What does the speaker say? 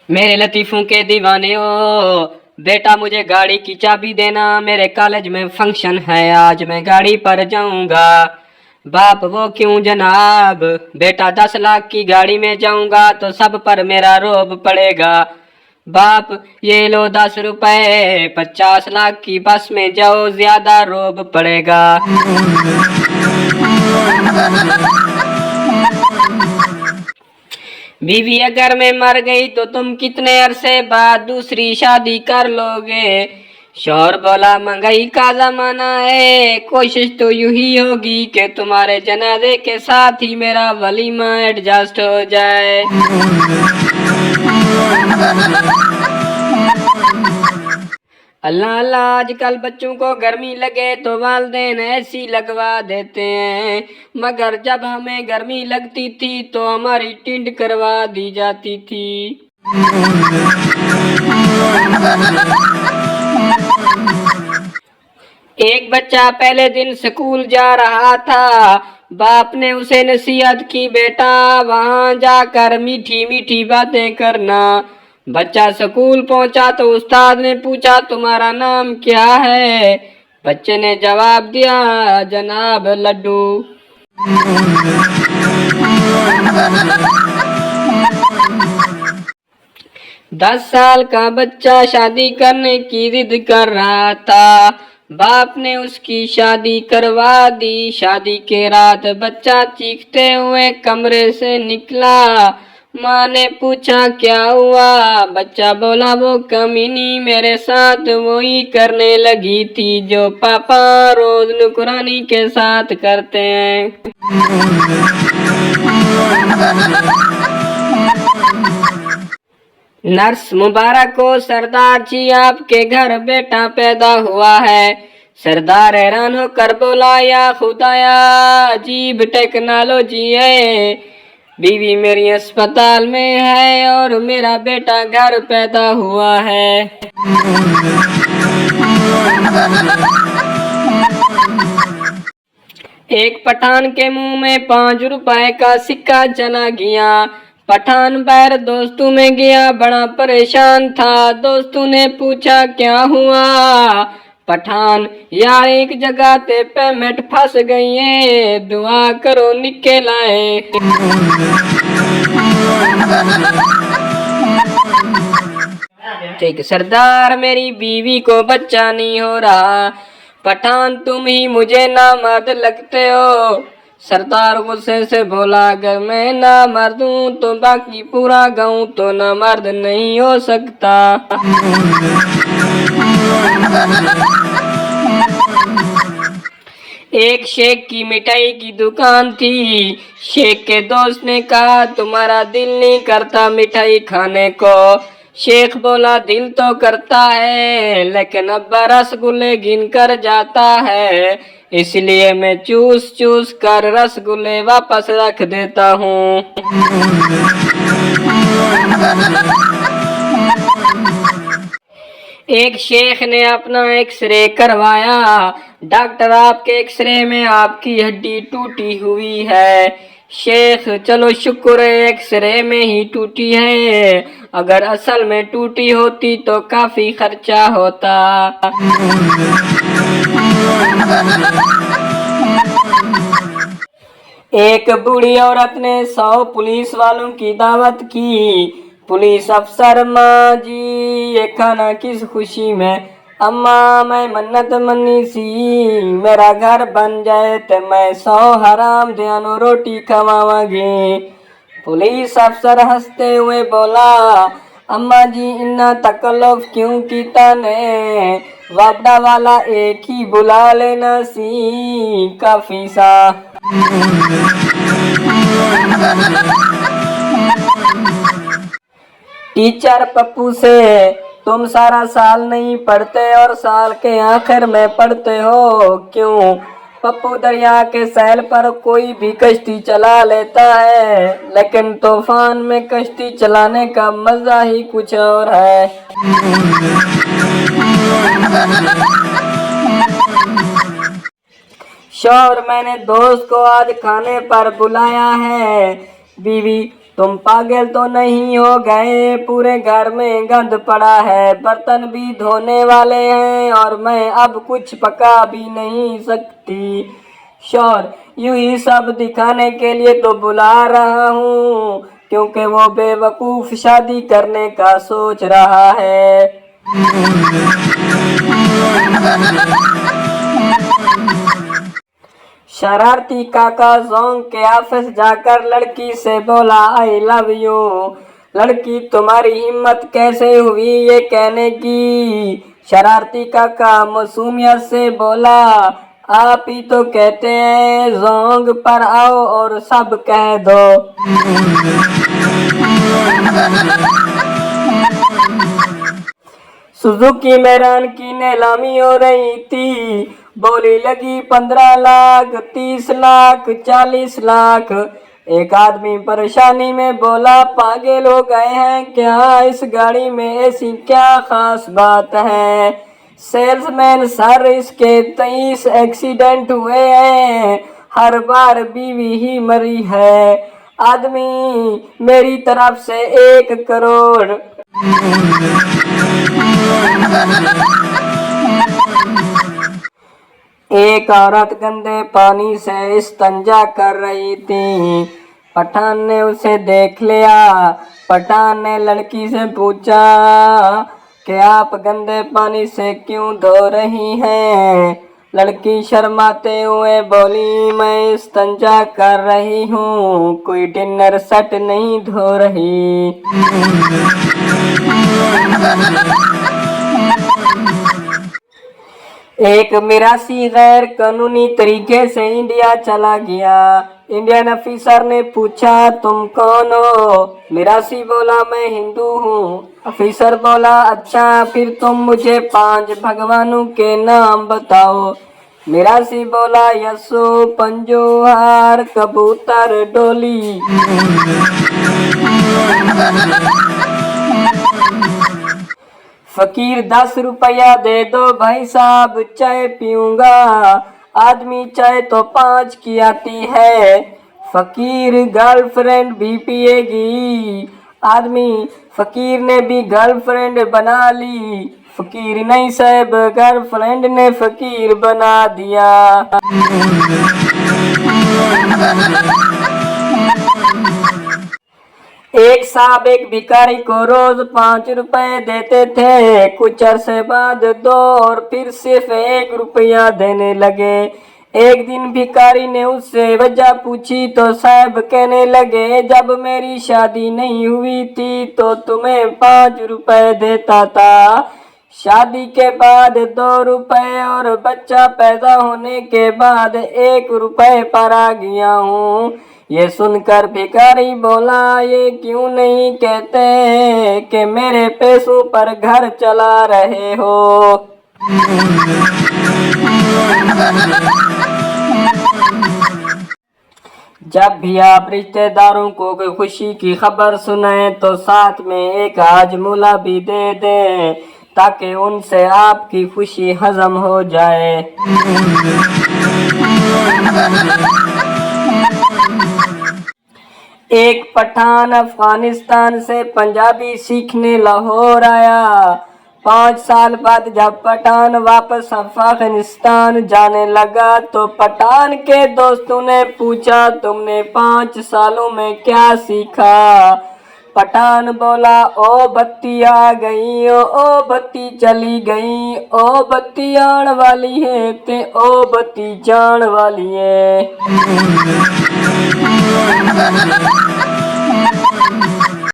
मेरे लतीफों के दीवाने हो, बेटा मुझे गाड़ी की चाबी देना, मेरे कॉलेज में फंक्शन है, आज मैं गाड़ी पर जाऊंगा। बाप वो क्यों जनाब, बेटा 10 लाख की गाड़ी में जाऊंगा तो सब पर मेरा रोब पड़ेगा। बाप ये लो 10 रुपए, 50 लाख की बस में जाओ ज्यादा रोब पड़ेगा। बीवी अगर मैं मर गई तो तुम कितने अरसे बाद दूसरी शादी कर लोगे। शौहर बोला महंगाई का जमाना है, कोशिश तो यूं ही होगी कि तुम्हारे जनाजे के साथ ही मेरा वलीमा एडजस्ट हो जाए। अल्लाह अल्लाह, आजकल बच्चों को गर्मी लगे तो वालदेन ऐसी लगवा देते हैं, मगर जब हमें गर्मी लगती थी तो हमारी टिंड करवा दी जाती थी। एक बच्चा पहले दिन स्कूल जा रहा था, बाप ने उसे नसीहत की, बेटा वहां जाकर मीठी मीठी बातें करना। बच्चा स्कूल पहुंचा तो उस्ताद ने पूछा तुम्हारा नाम क्या है। बच्चे ने जवाब दिया जनाब लड्डू। 10 साल का बच्चा शादी करने की जिद कर रहा था, बाप ने उसकी शादी करवा दी। शादी के रात बच्चा चीखते हुए कमरे से निकला, माँ ने पूछा क्या हुआ। बच्चा बोला वो कमीनी मेरे साथ वही करने लगी थी जो पापा रोज नुकरानी के साथ करते हैं। नर्स मुबारक को सरदार जी आपके घर बेटा पैदा हुआ है। सरदार हैरान होकर बोला या खुदाया अजीब टेक्नोलॉजी है, बीवी मेरी अस्पताल में है और मेरा बेटा घर पैदा हुआ है। एक पठान के मुंह में 5 रुपए का सिक्का चला गया। पठान बाहर दोस्तों में गया, बड़ा परेशान था। दोस्तों ने पूछा क्या हुआ। पठान यार एक जगह ते पेमेंट फंस गई है, दुआ करो निकल आए। ठीक सरदार मेरी बीवी को बच्चा नहीं हो रहा। पठान तुम ही मुझे ना मर्द लगते हो। सरदार गुस्से से बोला अगर मैं ना मर्द हूँ तो बाकी पूरा गाँव तो ना मर्द नहीं हो सकता। एक शेख की मिठाई की दुकान थी। शेख के दोस्त ने कहा तुम्हारा दिल नहीं करता मिठाई खाने को। शेख बोला दिल तो करता है, लेकिन अब्बा रसगुल्ले गिन कर जाता है, इसलिए मैं चूस चूस कर रसगुल्ले वापस रख देता हूँ। एक शेख ने अपना एक्सरे करवाया। डॉक्टर आपके एक्सरे में आपकी हड्डी टूटी हुई है। शेख चलो शुक्र है एक्सरे में ही टूटी है, अगर असल में टूटी होती तो काफी खर्चा होता। एक बूढ़ी औरत ने 100 पुलिस वालों की दावत की। पुलिस अफसर माँ जी ये खाना किस खुशी में। अम्मा मैं मन्नत मन्नी सी, मेरा घर बन जाए तो मैं 100 हराम ध्यानो रोटी खवावांगी। पुलिस अफसर हंसते हुए बोला अम्मा जी इन्ना तकल्लुफ क्यों कीता ने, वापड़ा वाला एक ही बुला लेना सी काफी सा। टीचर पप्पू से तुम सारा साल नहीं पढ़ते और साल के आखिर में पढ़ते हो क्यों। पप्पू दरिया के सैल पर कोई भी कश्ती चला लेता है, लेकिन तूफान में कश्ती चलाने का मजा ही कुछ और है। शौहर मैंने दोस्त को आज खाने पर बुलाया है। बीवी तुम पागल तो नहीं हो गए, पूरे घर में गंद पड़ा है, बर्तन भी धोने वाले हैं और मैं अब कुछ पका भी नहीं सकती। शौर यूं ही सब दिखाने के लिए तो बुला रहा हूँ, क्योंकि वो बेवकूफ शादी करने का सोच रहा है। शरारती काका जोंग के ऑफिस जाकर लड़की से बोला आई लव यू। लड़की तुम्हारी हिम्मत कैसे हुई ये कहने की? शरारती काका मासूमियत से बोला आप ही तो कहते हैं जोंग पर आओ और सब कह दो। सुजुकी में रन की नीलामी हो रही थी, बोली लगी 15 लाख, 30 लाख, 40 लाख। एक आदमी परेशानी में बोला पागल हो गए हैं क्या, इस गाड़ी में ऐसी क्या खास बात है? सेल्समैन सर इसके 23 एक्सीडेंट हुए हैं, हर बार बीवी ही मरी है। आदमी मेरी तरफ से 1 करोड़। एक औरत गंदे पानी से इस्तंजा कर रही थी। पठान ने उसे देख लिया। पठान ने लड़की से पूछा कि आप गंदे पानी से क्यों धो रही हैं? लड़की शर्माते हुए बोली मैं इस्तंजा कर रही हूँ, कोई डिनर सेट नहीं धो रही। एक मिरासी गैर कानूनी तरीके से इंडिया चला गया। इंडियन ऑफिसर ने पूछा तुम कौन हो? मिरासी बोला मैं हिंदू हूँ। ऑफिसर बोला अच्छा फिर तुम मुझे 5 भगवानों के नाम बताओ। मिरासी बोला यस्सु, पंजोहार, कबूतर, डोली। फकीर 10 रुपया दे दो भाई साहब, चाय पीऊंगा। आदमी चाय तो 5 की आती है। फकीर गर्लफ्रेंड भी पिएगी। आदमी फकीर ने भी गर्लफ्रेंड बना ली। फकीर नहीं साहब, गर्लफ्रेंड ने फकीर बना दिया। एक साहब एक भिखारी को रोज 5 रुपए देते थे। कुछ अरसे बाद 2 और फिर सिर्फ 1 रुपया देने लगे। एक दिन भिखारी ने उससे वजह पूछी तो साहब कहने लगे जब मेरी शादी नहीं हुई थी तो तुम्हें 5 रुपए देता था, शादी के बाद 2 रुपए और बच्चा पैदा होने के बाद 1 रुपए पर आ गया हूँ। ये सुनकर भिखारी बोला ये क्यों नहीं कहते कि मेरे पैसों पर घर चला रहे हो। जब भी आप रिश्तेदारों को कोई खुशी की खबर सुनाएं तो साथ में एक हाजमूला भी दे दें ताकि उनसे आपकी खुशी हजम हो जाए। एक पठान अफगानिस्तान से पंजाबी सीखने लाहौर आया। 5 साल बाद जब पठान वापस अफगानिस्तान जाने लगा तो पठान के दोस्तों ने पूछा तुमने 5 सालों में क्या सीखा? पठान बोला ओ बत्ती आ गई, ओ बत्ती चली गई, ओ बत्ती आने वाली है ते ओ बत्ती जाने वाली है।